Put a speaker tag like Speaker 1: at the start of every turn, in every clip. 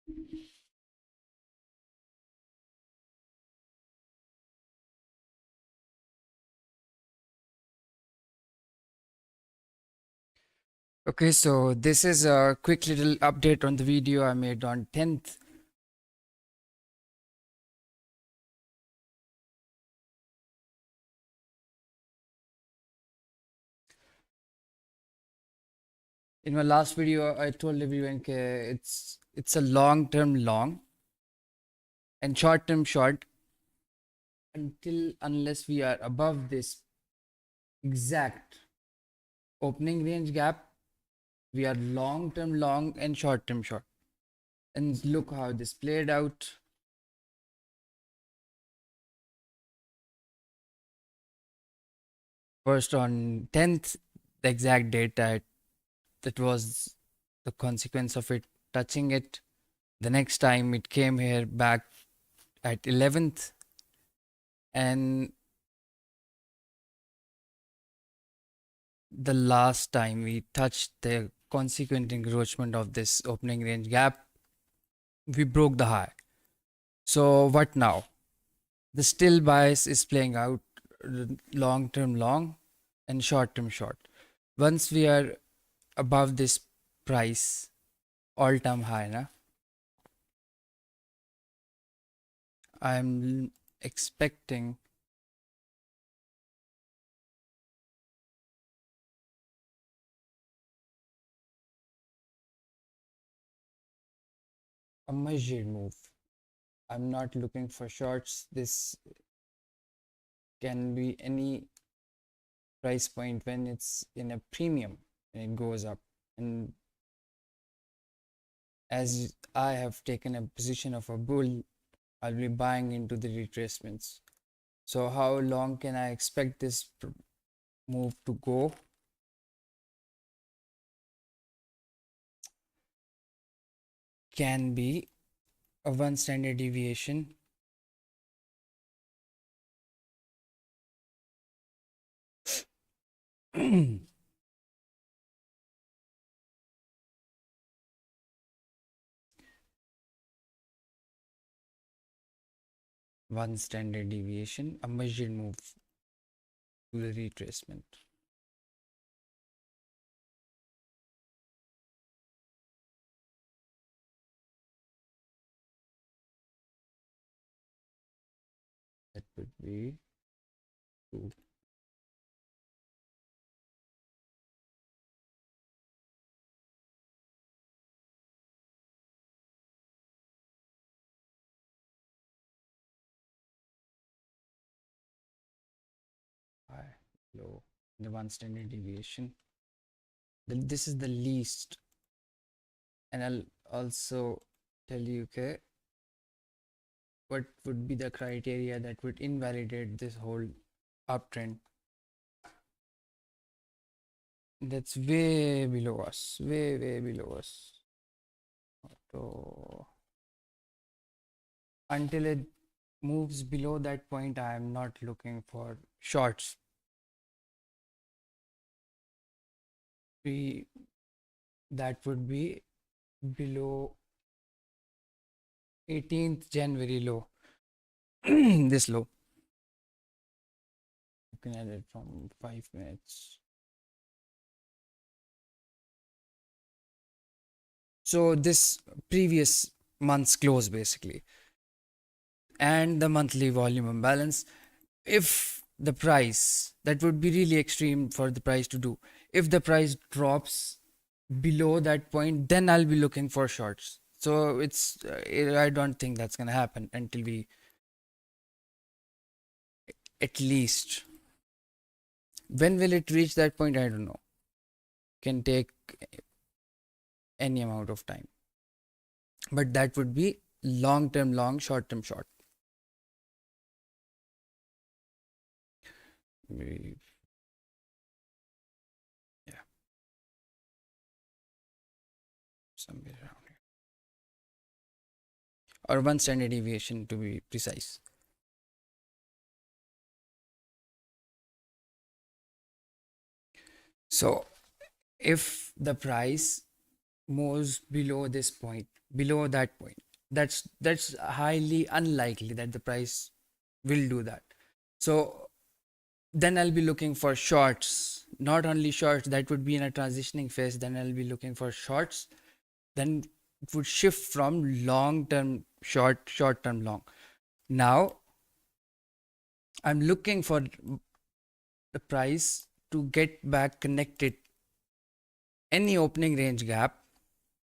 Speaker 1: Okay, so this is a quick little update on the video I made on 10th. In my last video, I told everyone that it's a long-term long and short-term short until unless we are above this exact opening range gap, we are long-term long and short-term short. And look how this played out. First on 10th, the exact date that was the consequence of it touching it. The next time it came here back at 11th, and the last time we touched the consequent encroachment of this opening range gap, we broke the high. So what now? The still bias is playing out, long term long and short term short. Once we are above this price all time high, na, I'm expecting a measured move. I'm not looking for shorts. This can be any price point when it's in a premium and it goes up. And as I have taken a position of a bull, I'll be buying into the retracements. So how long can I expect this move to go? Can be a 1 standard deviation. One standard deviation, a measured move to the retracement. That would be 2. High, low, the 1 standard deviation. This is the least, and I'll also tell you, okay, what would be the criteria that would invalidate this whole uptrend. That's way below us, way below us. So until it moves below that point, I am not looking for shorts. That would be below 18th January low. This low. You can add it from 5 minutes. So this previous month's close basically, and the monthly volume imbalance. If the price, that would be really extreme for the price to do. If the price drops below that point, then I'll be looking for shorts. So it's I don't think that's gonna happen until we at least. When will it reach that point? I don't know. Can take any amount of time, but that would be long term long, short term short. Yeah, somewhere around here, or 1 standard deviation to be precise. So if the price moves below this point, below that point. That's highly unlikely that the price will do that. So then I'll be looking for shorts. Not only shorts, that would be in a transitioning phase. Then I'll be looking for shorts. Then it would shift from long term short, short term long. Now I'm looking for the price to get back connected. Any opening range gap.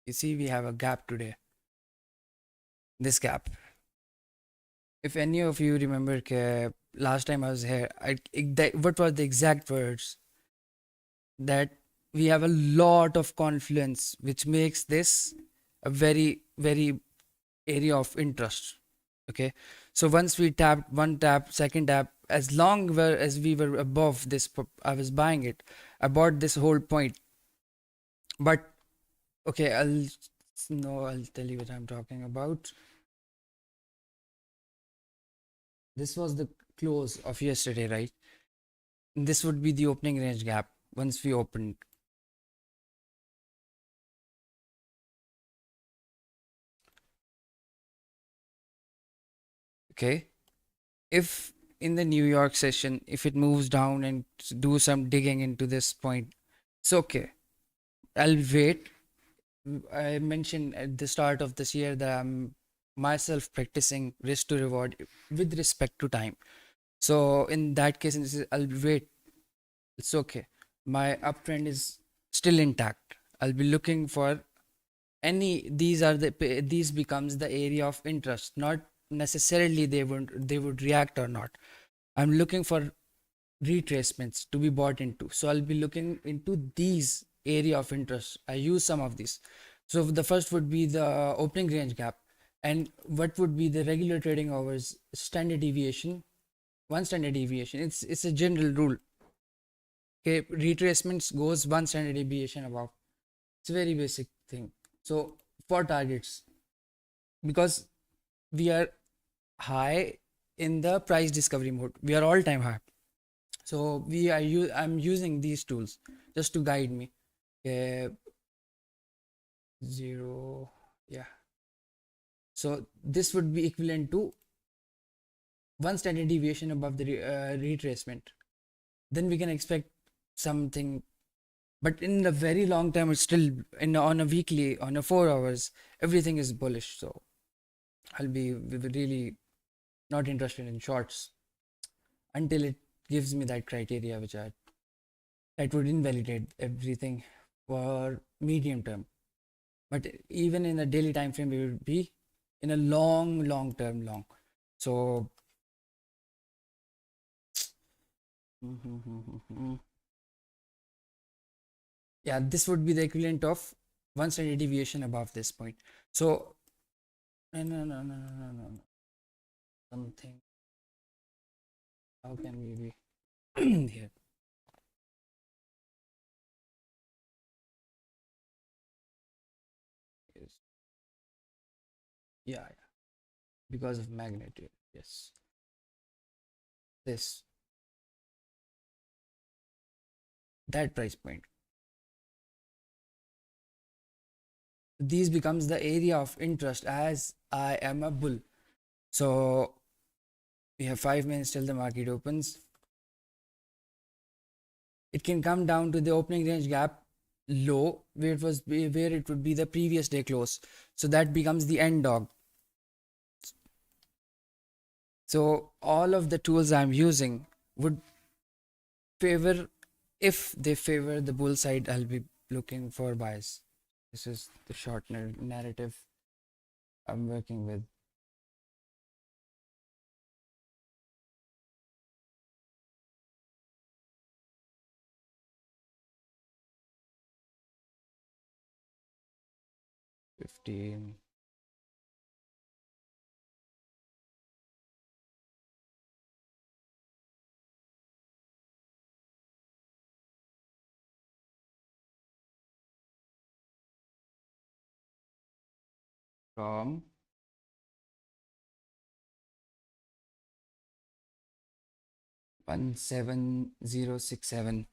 Speaker 1: You see, we have a gap today. This gap. If any of you remember, last time I was here, what were the exact words? That we have a lot of confluence, which makes this a very, very area of interest. Okay, so once we tapped one tap, second tap, as long as we were above this, I was buying it. I bought this whole point, but okay, I'll tell you what I'm talking about. This was the close of yesterday, right? This would be the opening range gap once we opened. Okay, if in the New York session, if it moves down and do some digging into this point, it's okay. I'll wait. I mentioned at the start of this year that I'm myself practicing risk to reward with respect to time. So in that case, I'll wait. It's okay. My uptrend is still intact. I'll be looking for any. These becomes the area of interest. Not necessarily they would react or not. I'm looking for retracements to be bought into. So I'll be looking into these area of interest. I use some of these. So the first would be the opening range gap. And what would be the regular trading hours standard deviation? One standard deviation. It's a general rule. Okay, retracements goes one standard deviation above. It's a very basic thing. So for targets, because we are high in the price discovery mode, we are all time high. So I'm using these tools just to guide me. Zero, yeah. So this would be equivalent to one standard deviation above the retracement. Then we can expect something, but in the very long term, it's still on a weekly, on a 4 hours, everything is bullish. So I'll be really not interested in shorts until it gives me that criteria that would invalidate everything for medium term. But even in a daily time frame, we would be in a long term long. So yeah, this would be the equivalent of one standard deviation above this point. So no. Something. How can we be here? Yes. Yeah, yeah. Because of magnitude. Yes. This that price point. These becomes the area of interest as I am a bull. So we have 5 minutes till the market opens. It can come down to the opening range gap low where it would be the previous day close. So that becomes the end dog. So all of the tools I'm using would favor, if they favor the bull side, I'll be looking for buys. This is the short narrative I'm working with. $15. From 17067.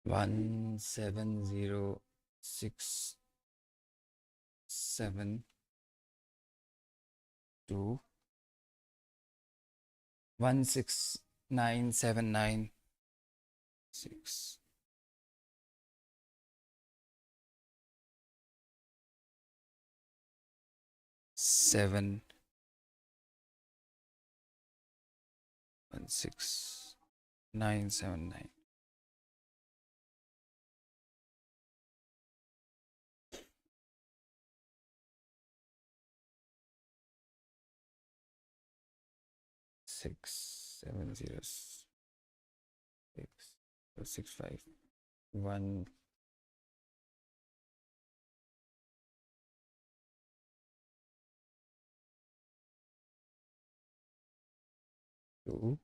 Speaker 1: 17067 to 16979 6 7 16979 670 6 1 2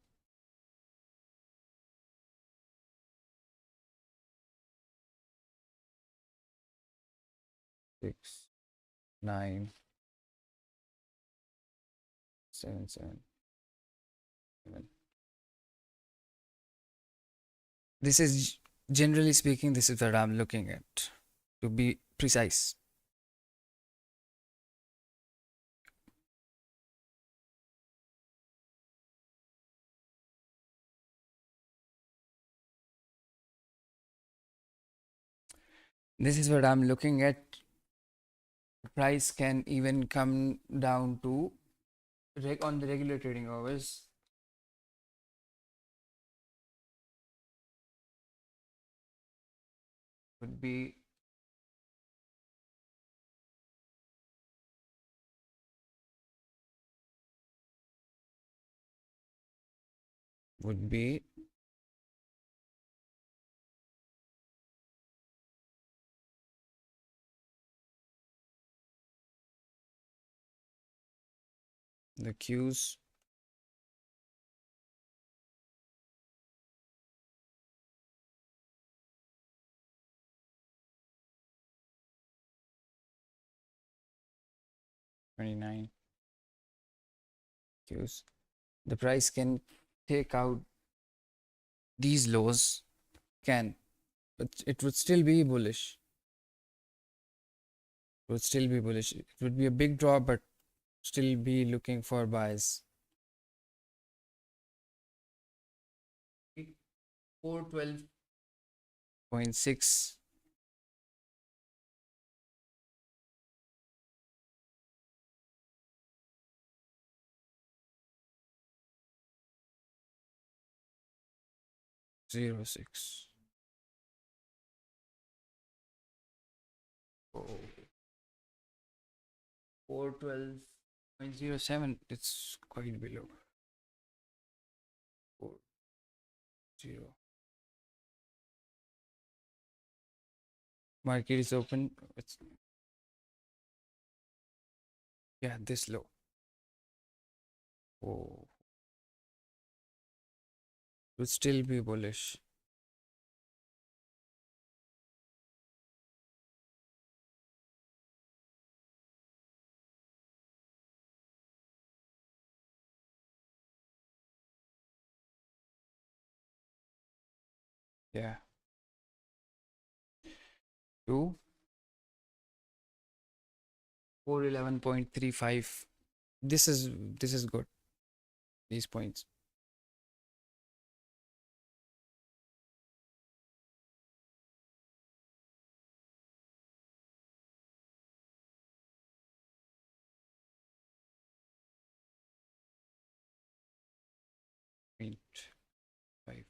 Speaker 1: 6 9 7 7 7. This is, generally speaking, this is what I'm looking at, to be precise. This is what I'm looking at. Price can even come down to on the regular trading hours. Would be would be the Qs $29 Qs. The price can take out these lows, but it would still be bullish. It would still be bullish. It would be a big drop, but still be looking for buys. 412.6 06. Oh, 412.07. It's quite below. 40. Market is open. It's, yeah, this low. Oh, would still be bullish. Yeah. 2 411.35. This is good. These points. Point 5.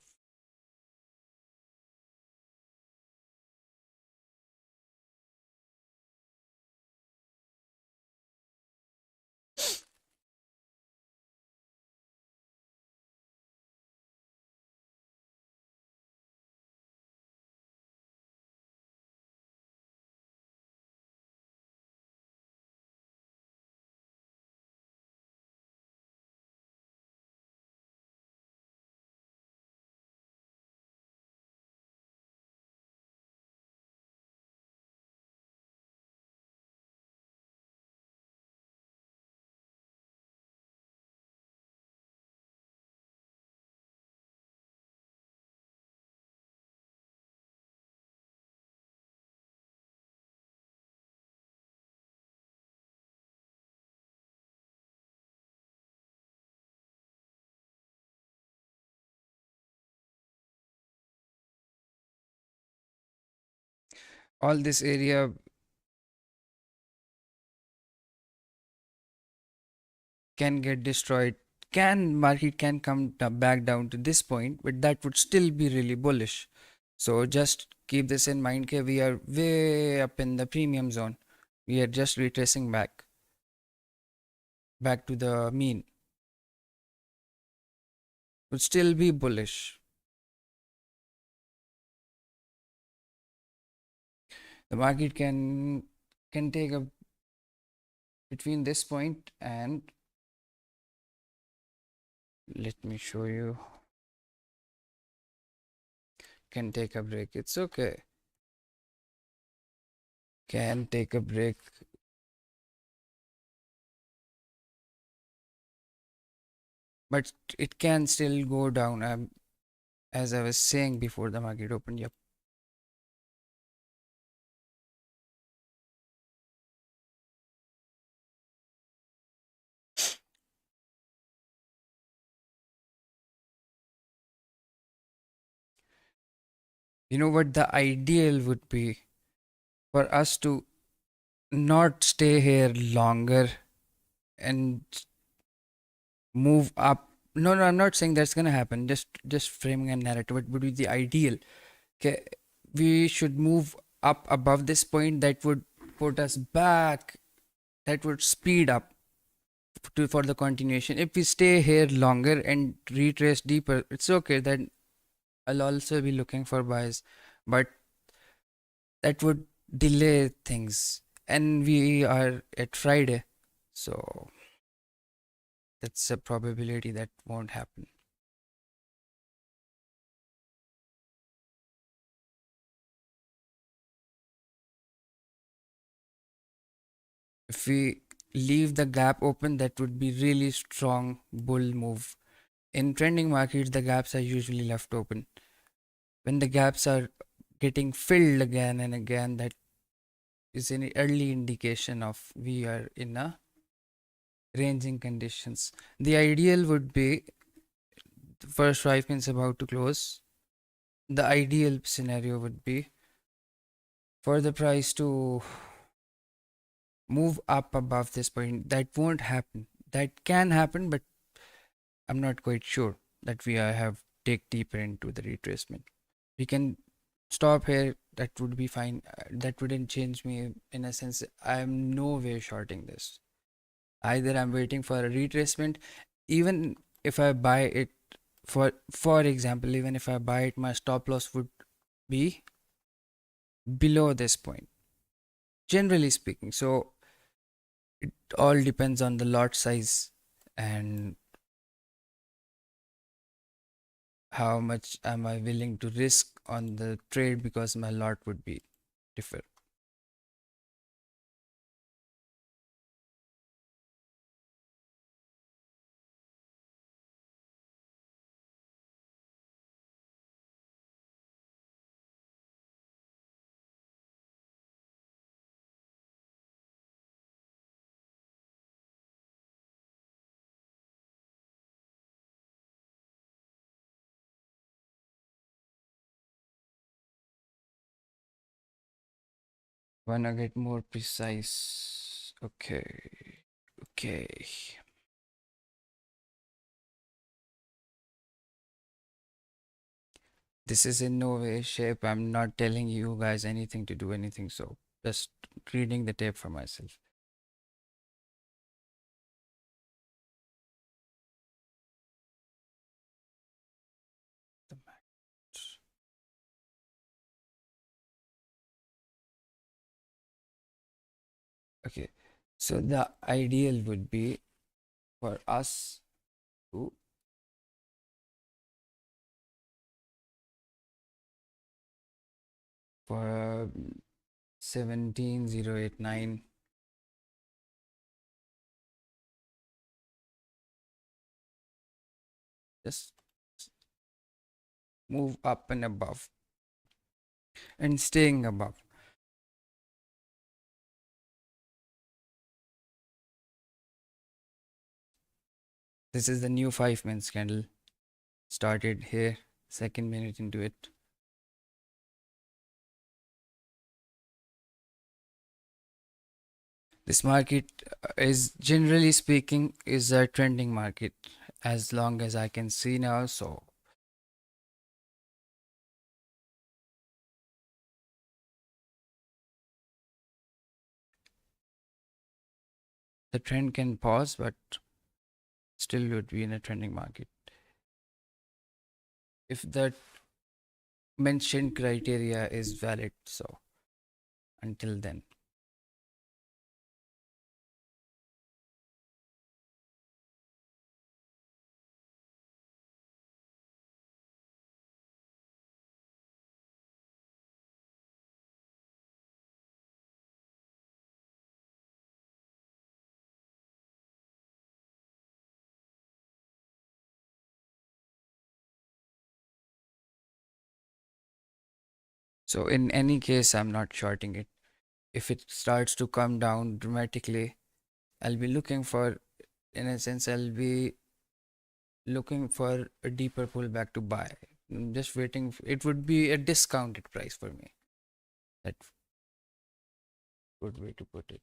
Speaker 1: all this area can get destroyed. Can market can come back down to this point, but that would still be really bullish. So just keep this in mind. Okay, we are way up in the premium zone. We are just retracing back to the mean. Would still be bullish. The market can take a between this point and let me show you. Can take a break. It's okay. Can take a break. But it can still go down. As I was saying before the market opened. Yep. You know what the ideal would be for us to not stay here longer and move up. No, no, I'm not saying that's gonna happen. Just framing a narrative. It would be the ideal. Okay, we should move up above this point. That would put us back. That would speed up for the continuation. If we stay here longer and retrace deeper, it's okay. Then I'll also be looking for buys, but that would delay things. And we are at Friday, so that's a probability that won't happen. If we leave the gap open, that would be really strong bull move. In trending markets, the gaps are usually left open. When the gaps are getting filled again and again, that is an early indication of we are in a ranging conditions. The ideal would be the first 5 minutes about to close. The ideal scenario would be for the price to move up above this point. That won't happen. That can happen, but I'm not quite sure that we have dig deeper into the retracement. We can stop here. That would be fine. That wouldn't change me in a sense. I'm no way shorting this. Either I'm waiting for a retracement. Even if I buy it, for example, even if I buy it, my stop loss would be below this point, generally speaking. So it all depends on the lot size and how much am I willing to risk on the trade, because my lot would be different. Wanna get more precise? Okay, okay. This is in no way shape. I'm not telling you guys anything to do anything. So just reading the tape for myself. The match. Okay. So the ideal would be for us to for 17089 just move up and above and staying above. This is the new 5 minutes candle. Started here, second minute into it. This market is generally speaking is a trending market as long as I can see now. So the trend can pause, but still would be in a trending market. If the mentioned criteria is valid, so until then. So in any case, I'm not shorting it. If it starts to come down dramatically, I'll be looking for, in a sense, I'll be looking for a deeper pullback to buy. I'm just waiting. It would be a discounted price for me. That's a good way to put it.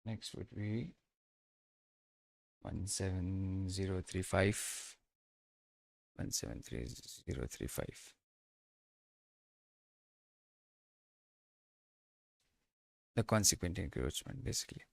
Speaker 1: Next would be 17035. 173035. The consequent encroachment, basically.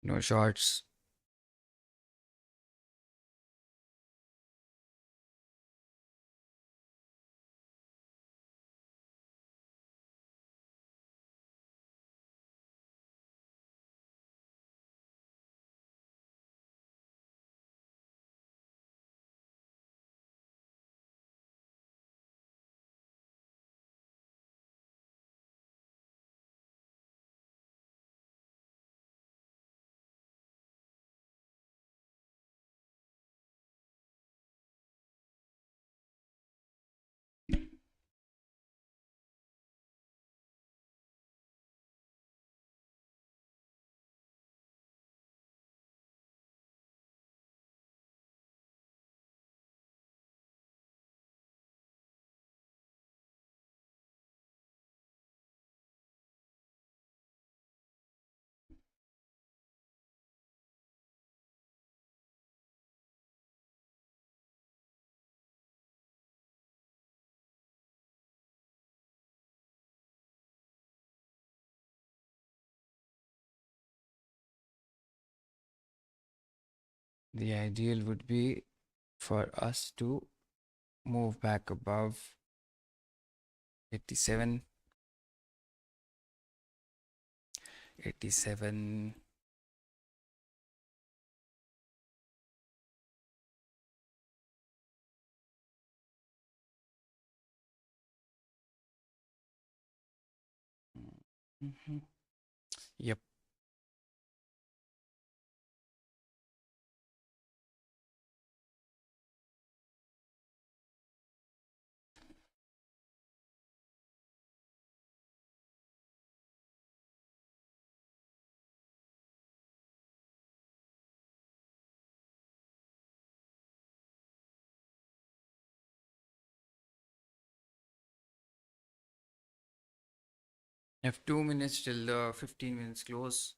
Speaker 1: No shorts. The ideal would be for us to move back above 87. 87. Mhm. Yep. have 2 minutes till the 15 minutes close.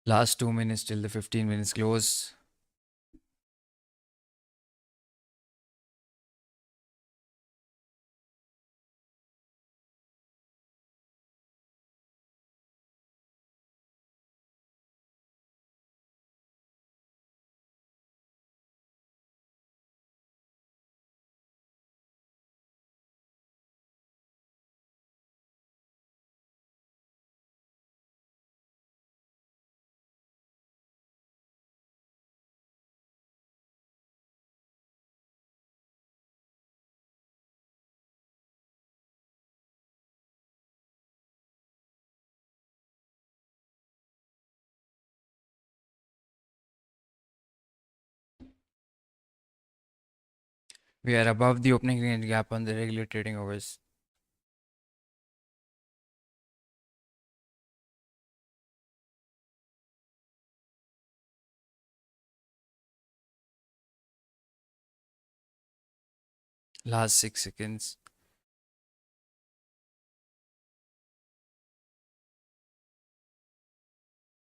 Speaker 1: Last 2 minutes till the 15 minutes close. We are above the opening range gap on the regular trading hours. Last 6 seconds.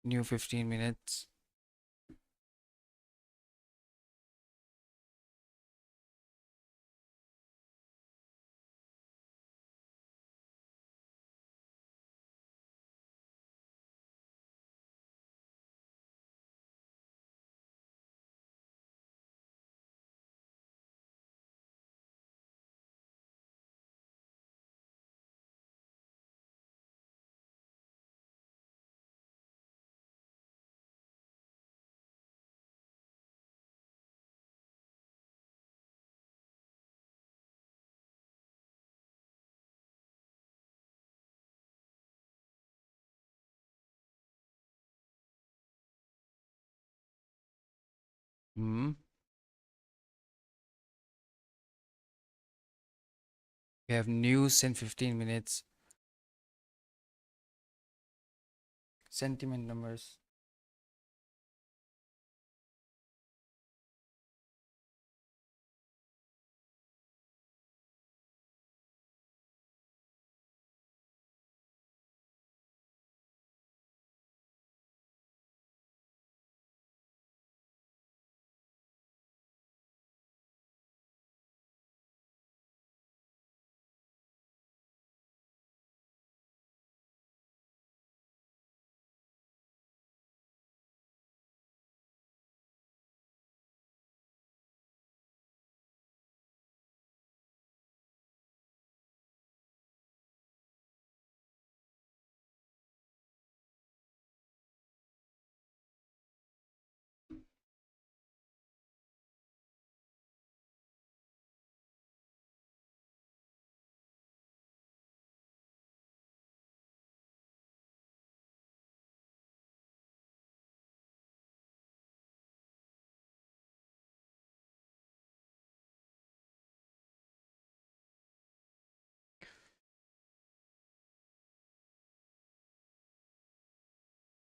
Speaker 1: New 15 minutes. Hmm. We have news in 15 minutes. Sentiment numbers.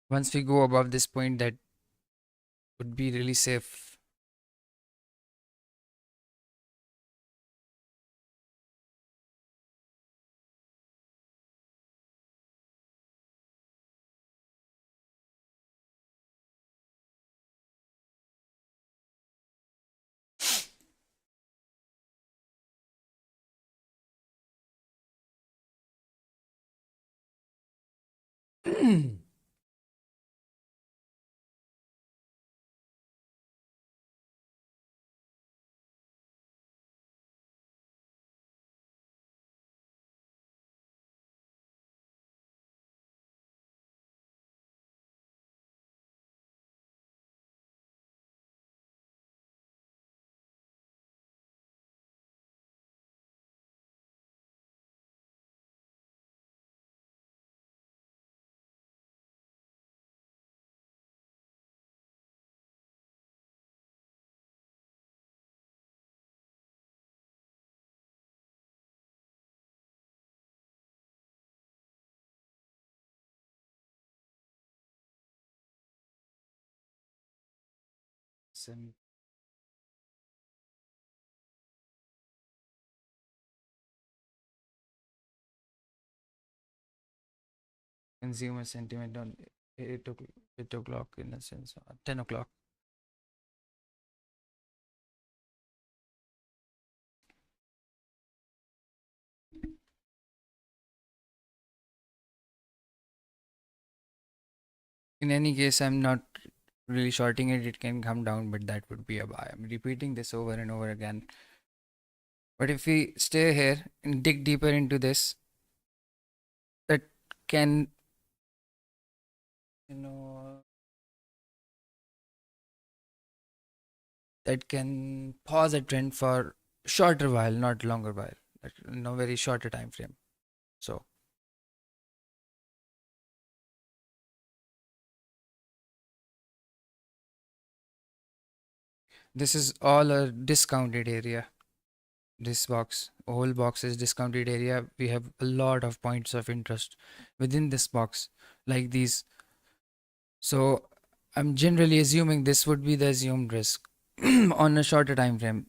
Speaker 1: Once we go above this point, that would be really safe. Some consumer sentiment on 8 o'clock in a sense, 10 o'clock. In any case, I'm not really shorting it. It can come down, but that would be a buy. I'm repeating this over and over again. But if we stay here and dig deeper into this, that can, you know, that can pause a trend for shorter while, not longer while, no very shorter time frame. So this is all a discounted area. This box, whole box is discounted area. We have a lot of points of interest within this box, like these. So I'm generally assuming this would be the assumed risk on a shorter time frame.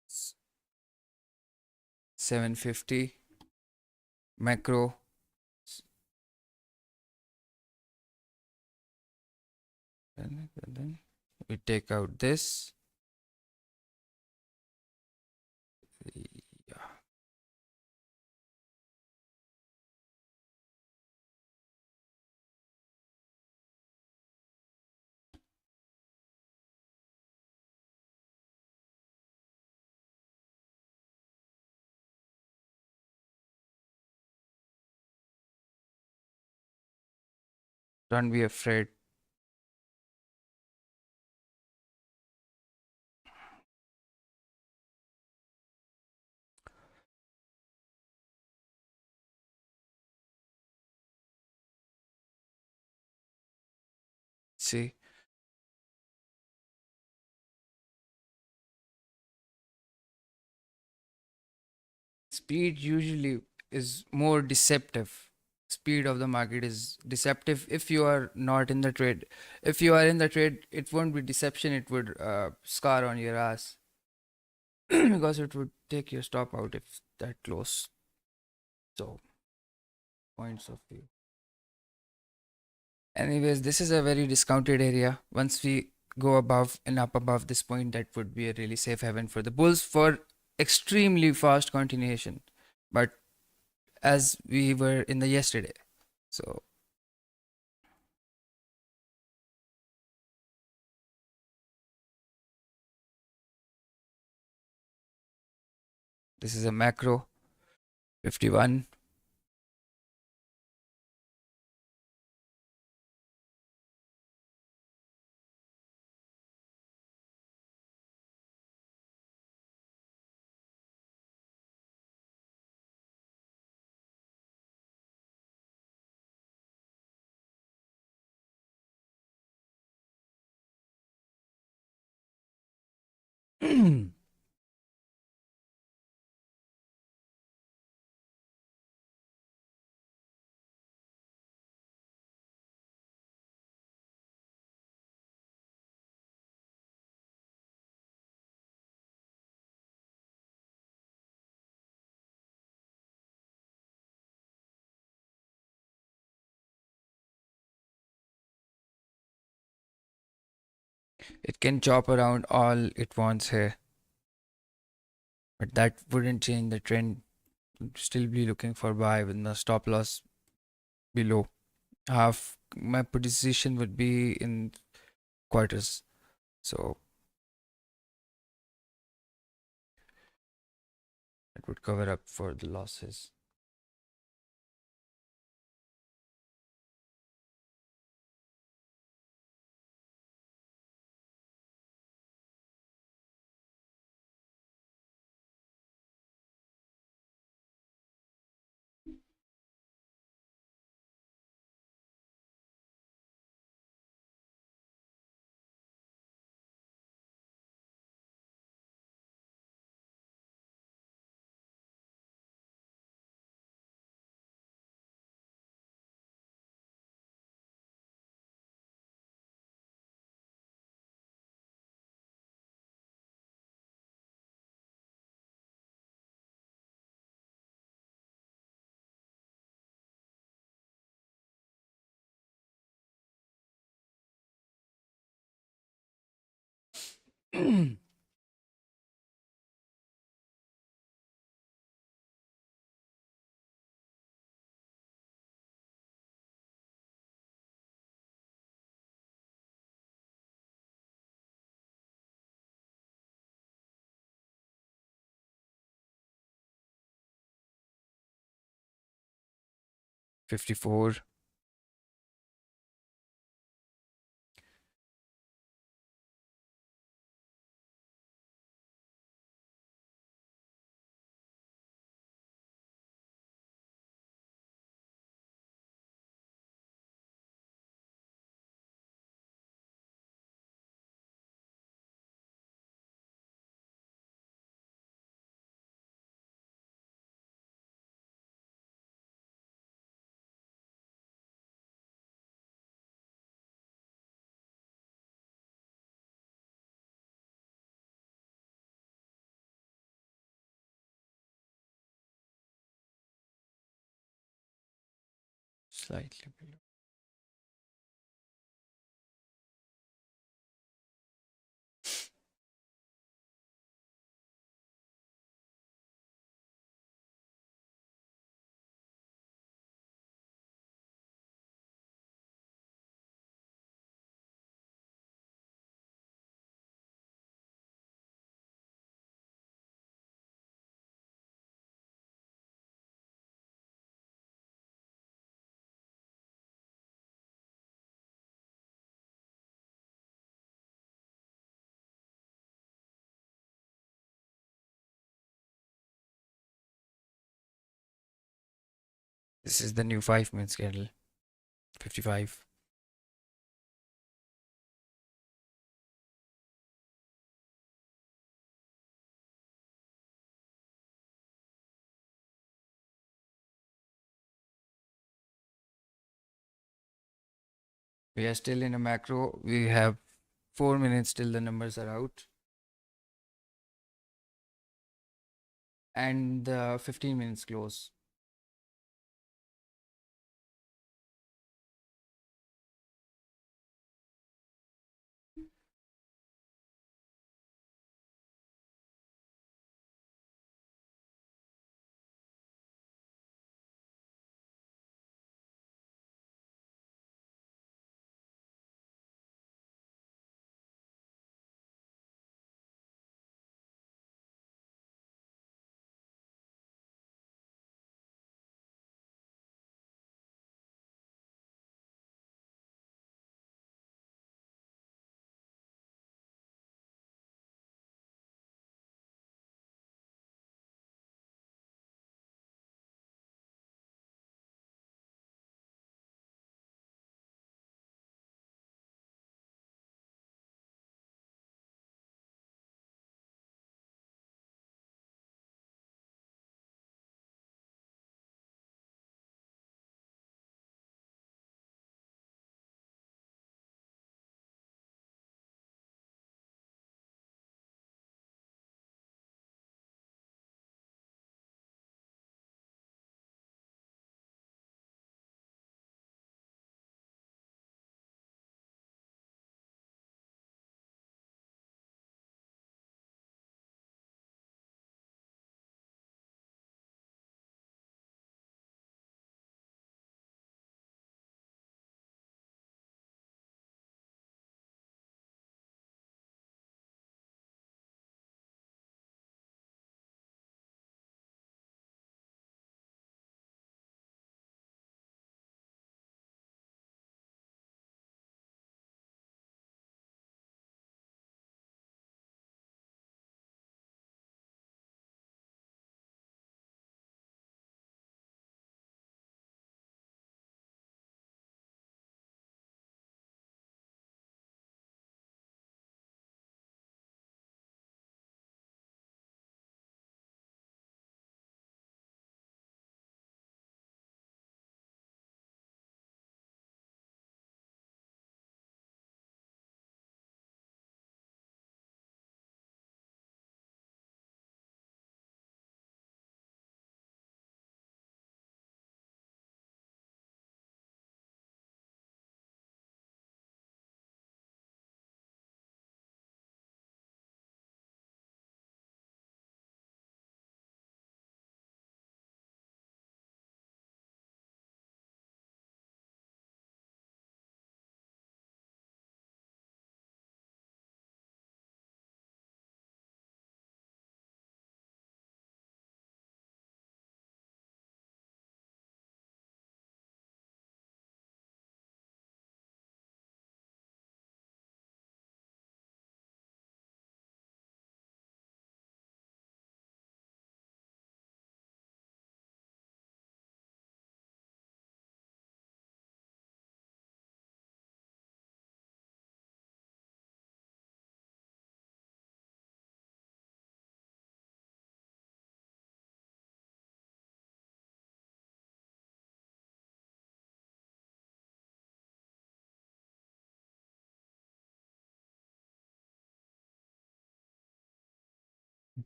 Speaker 1: S- 750 macro. And then we take out this. Yeah. Don't be afraid. See, speed usually is more deceptive. Speed of the market is deceptive if you are not in the trade. If you are in the trade, it won't be deception, it would scar on your ass because it would take your stop out if that close. So, points of view. Anyways, this is a very discounted area. Once we go above and up above this point, that would be a really safe haven for the bulls for extremely fast continuation. But as we were in the yesterday. So this is a macro 51. It can chop around all it wants here, but that wouldn't change the trend. Still be looking for buy with the stop loss below. Half my position would be in quarters, so it would cover up for the losses. $54. Slightly below. This is the new 5 minutes candle. 55. We are still in a macro. We have 4 minutes till the numbers are out. And the 15 minutes close.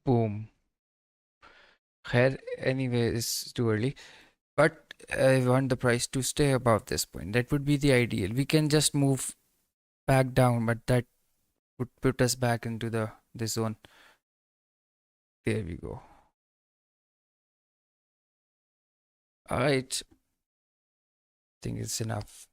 Speaker 1: Boom. Here, anyway, is too early. But I want the price to stay above this point. That would be the ideal. We can just move back down, but that would put us back into the zone. There we go. All right. I think it's enough.